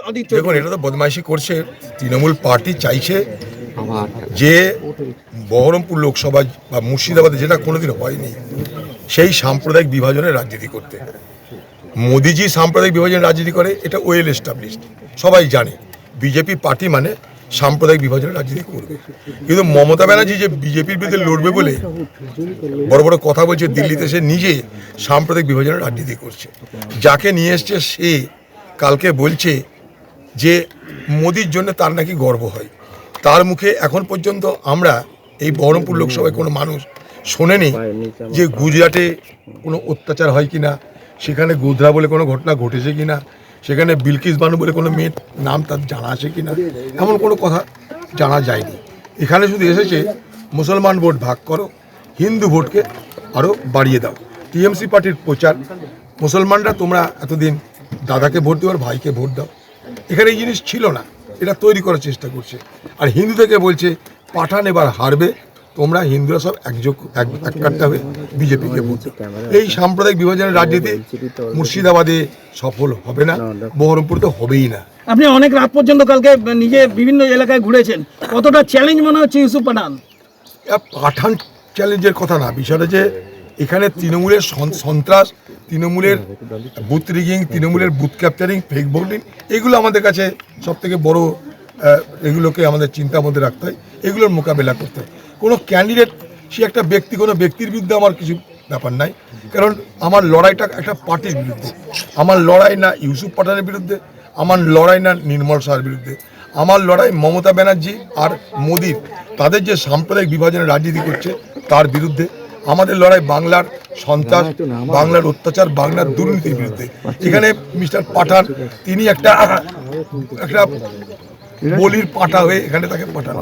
অদিত দেখুন, এটা তো বদমাইশি করছে। তৃণমূল পার্টি চাইছে যে বহরমপুর লোকসভা বা মুর্শিদাবাদে, যেটা কোনোদিন হয়নি, সেই সাম্প্রদায়িক বিভাজনের রাজনীতি করতে। মোদিজি সাম্প্রদায়িক বিভাজনের রাজনীতি করে, এটা ওয়েল এস্টাবলিশড, সবাই জানে। বিজেপি পার্টি মানে সাম্প্রদায়িক বিভাজনের রাজনীতি করবে। কিন্তু মমতা ব্যানার্জি যে বিজেপির বিরুদ্ধে লড়বে বলে বড় বড় কথা বলছে, দিল্লিতে সে নিজে সাম্প্রদায়িক বিভাজনের রাজনীতি করছে। যাকে নিয়ে এসছে সে কালকে বলছে যে মোদির জন্য তার নাকি গর্ব হয়। তার মুখে এখন পর্যন্ত আমরা এই বহরমপুর লোকসভায় কোনো মানুষ শোনেনি যে গুজরাটে কোনো অত্যাচার হয় কিনা, সেখানে গোধরা বলে কোনো ঘটনা ঘটেছে কিনা, সেখানে বিলকিস বানু বলে কোনো মেয়ের নাম তার জানা আছে কিনা, এমন কোনো কথা জানা যায়নি। এখানে শুধু এসেছে মুসলমান ভোট ভাগ করো, হিন্দু ভোটকে আরও বাড়িয়ে দাও। টিএমসি পার্টির প্রচার, মুসলমানরা তোমরা এতদিন দাদাকে ভোট দিও আর ভাইকে ভোট দাও। এখানে এই জিনিস ছিল না, এটা তৈরি করার চেষ্টা করছে। আর হিন্দু থেকে বলছে পাঠান এবার হারবে, তোমরা হিন্দুরা সব এক কাটতে হবে, বিজেপিকে ভোট দাও। এই সাম্প্রদায়িক বিভাজনের রাজনীতি মুর্শিদাবাদে সফল হবে না, বহরমপুর তো হবেই না। আপনি অনেক রাত পর্যন্ত কালকে নিজে বিভিন্ন এলাকায় ঘুরেছেন, কতটা চ্যালেঞ্জ মনে হচ্ছে ইউসুফ পাঠান? পাঠান চ্যালেঞ্জের কথা না, বিষয়টা যে এখানে তৃণমূলের সন্ত্রাস, তৃণমূলের বুথ রিগিং, তৃণমূলের বুথ ক্যাপচারিং, ফেক ভোটিং, এগুলো আমাদের কাছে সব থেকে বড়। এগুলোকে আমাদের চিন্তার মধ্যে রাখতে হয়, এগুলোর মোকাবেলা করতে হয়। কোনো ক্যান্ডিডেট সে একটা ব্যক্তি, কোনো ব্যক্তির বিরুদ্ধে আমার কিছু ব্যাপার নাই, কারণ আমার লড়াইটা একটা পার্টির বিরুদ্ধে। আমার লড়াই না ইউসুফ পাঠানের বিরুদ্ধে, আমার লড়াই না নির্মল শাহর বিরুদ্ধে, আমার লড়াই মমতা ব্যানার্জি আর মোদির, তাদের যে সাম্প্রদায়িক বিভাজনের রাজনীতি করছে তার বিরুদ্ধে। আমাদের লড়াই বাংলার সন্ত্রাস, বাংলার অত্যাচার, বাংলার দুর্নীতির বিরুদ্ধে। এখানে মিস্টার পাঠান তিনি একটা বলির পাঁঠা হয়ে এখানে তাকে পাঠানো